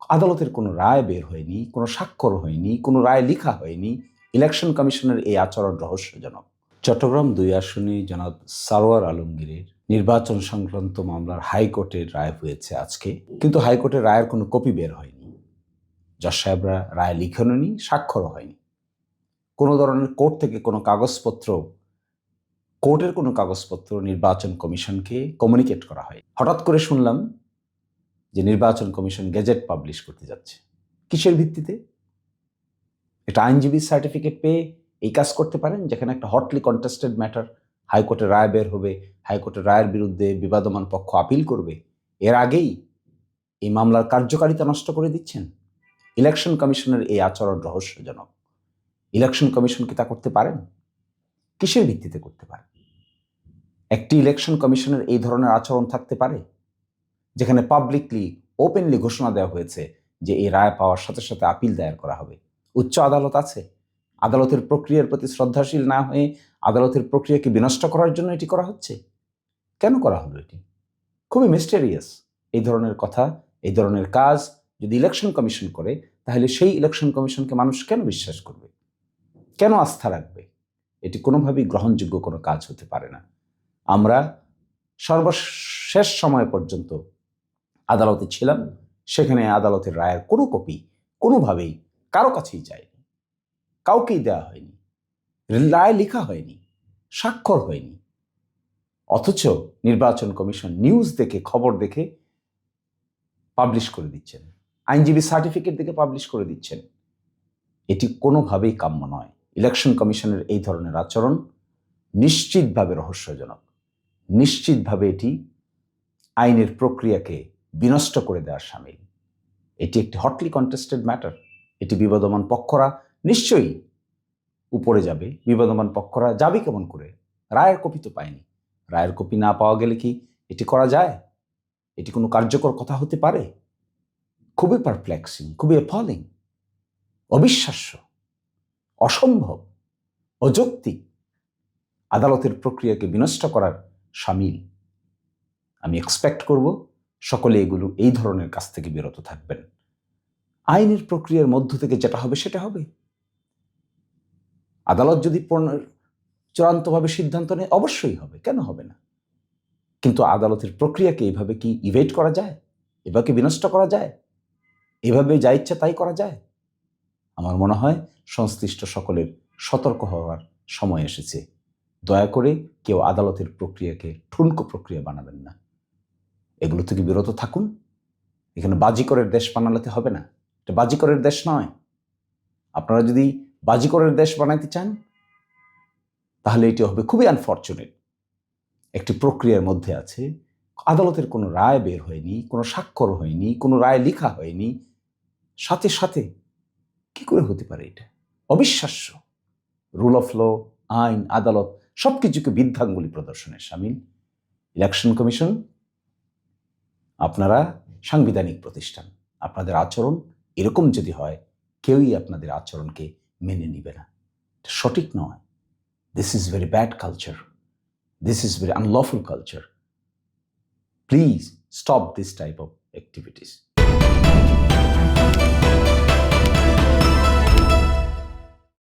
আদালতের কোনো রায় বের হয়নি, কোনো স্বাক্ষর হয়নি, কোনো রায় লেখা হয়নি। ইলেকশন কমিশনের এই আচরণ রহস্যজনক। চট্টগ্রাম ২ আসনে জনাব সারোয়ার আলমগীরের নির্বাচন সংক্রান্ত মামলার হাইকোর্টের রায় হয়েছে আজকে, কিন্তু হাইকোর্টের রায়ের কোনো কপি বের হয়নি। জজ সাহেবরা রায় লিখেননি, স্বাক্ষরও হয়নি। কোনো ধরনের কোর্ট থেকে কোনো কাগজপত্র, কোর্টের কোনো কাগজপত্র নির্বাচন কমিশনকে কমিউনিকেট করা হয়। হঠাৎ করে শুনলাম যে নির্বাচন কমিশন গেজেট পাবলিশ করতে যাচ্ছে। কিসের ভিত্তিতে? একটা আইনজীবীর সার্টিফিকেট পেয়ে এই কাজ করতে পারেন, যেখানে একটা হটলি কন্টেস্টেড ম্যাটার, হাইকোর্টের রায় বের হবে, হাইকোর্টের রায়ের বিরুদ্ধে বিবাদমান পক্ষ আপিল করবে, এর আগেই এই মামলার কার্যকারিতা নষ্ট করে দিচ্ছেন। ইলেকশন কমিশনের এই আচরণ রহস্যজনক। ইলেকশন কমিশন কি তা করতে পারেন? কিসের ভিত্তিতে করতে পারেন? একটি ইলেকশন কমিশনের এই ধরনের আচরণ থাকতে পারে, যেখানে পাবলিকলি ওপেনলি ঘোষণা দেওয়া হয়েছে যে এই রায় পাওয়ার সাথে সাথে আপিল দায়ের করা হবে। উচ্চ আদালত আছে, আদালতের প্রক্রিয়ার প্রতি শ্রদ্ধাশীল না হয়ে আদালতের প্রক্রিয়াকে বিনষ্ট করার জন্য এটি করা হচ্ছে। কেন করা হলো এটি? খুবই মিস্টেরিয়াস। এই ধরনের কথা, এই ধরনের কাজ যদি ইলেকশন কমিশন করে, তাহলে সেই ইলেকশন কমিশনকে মানুষ কেন বিশ্বাস করবে, কেন আস্থা রাখবে? এটি কোনোভাবেই গ্রহণযোগ্য কোনো কাজ হতে পারে না। আমরা সর্বশেষ সময় পর্যন্ত আদালতে ছিলাম, সেখানে আদালতের রায়ের কোনো কপি কোনোভাবেই কারো কাছেই যায়নি, কাউকেই দেওয়া হয়নি, রায় লেখা হয়নি, স্বাক্ষর হয়নি। অথচ নির্বাচন কমিশন নিউজ দেখে, খবর দেখে পাবলিশ করে দিচ্ছেন, আইনজীবী সার্টিফিকেট দেখে পাবলিশ করে দিচ্ছেন। এটি কোনোভাবেই কাম্য নয়। ইলেকশন কমিশনের এই ধরনের আচরণ নিশ্চিতভাবে রহস্যজনক। নিশ্চিতভাবে এটি আইনের প্রক্রিয়াকে বিনষ্ট করে দেওয়ার শামিল। এটি একটি হটলি কন্টেস্টেড ম্যাটার। এটি বিবাদমান পক্ষরা নিশ্চয়ই উপরে যাবে। বিবাদমান পক্ষরা যাবে কেমন করে? রায়ের কপি তো পায়নি। রায়ের কপি না পাওয়া গেলে কি এটি করা যায়? এটি কোনো কার্যকর কথা হতে পারে? খুবই পারপ্লেক্সিং, খুবই অ্যাপলিং, অবিশ্বাস্য, অসম্ভব, অযৌক্তিক, আদালতের প্রক্রিয়াকে বিনষ্ট করার শামিল। আমি এক্সপেক্ট করব সকলে এগুলো এই ধরনের কাজ থেকে বিরত থাকবেন। আইনের প্রক্রিয়ার মধ্য থেকে যেটা হবে সেটা হবে। আদালত যদি চূড়ান্তভাবে সিদ্ধান্ত নেয়, অবশ্যই হবে, কেন হবে না? কিন্তু আদালতের প্রক্রিয়াকে এইভাবে কি ইভেট করা যায়? এভাবে বিনষ্ট করা যায়? এভাবে যা ইচ্ছা তাই করা যায়? আমার মনে হয় সংশ্লিষ্ট সকলের সতর্ক হওয়ার সময় এসেছে। দয়া করে কেউ আদালতের প্রক্রিয়াকে ঠুনকো প্রক্রিয়া বানাবেন না। এগুলো থেকে বিরত থাকুন। এখানে বাজিকরের দেশ বানাতে হবে না। এটা বাজিকরের দেশ নয়। আপনারা যদি বাজিকরের দেশ বানাইতে চান, তাহলে এটি হবে খুবই আনফর্চুনেট। একটি প্রক্রিয়ার মধ্যে আছে, আদালতের কোনো রায় বের হয়নি, কোনো স্বাক্ষর হয়নি, কোনো রায় লেখা হয়নি, সাথে সাথে কি করে হতে পারে? এটা অবিশ্বাস্য। রুল অফ ল, আইন, আদালত সবকিছুকে বৃদ্ধাঙ্গুলি প্রদর্শনের শামিল। ইলেকশন কমিশন, আপনারা সাংবিধানিক প্রতিষ্ঠান, আপনাদের আচরণ এরকম যদি হয়, কেউই আপনাদের আচরণকে মেনে নিবে না। এটা সঠিক নয়। This is very bad culture, this is very unlawful culture. Please stop this type of activities.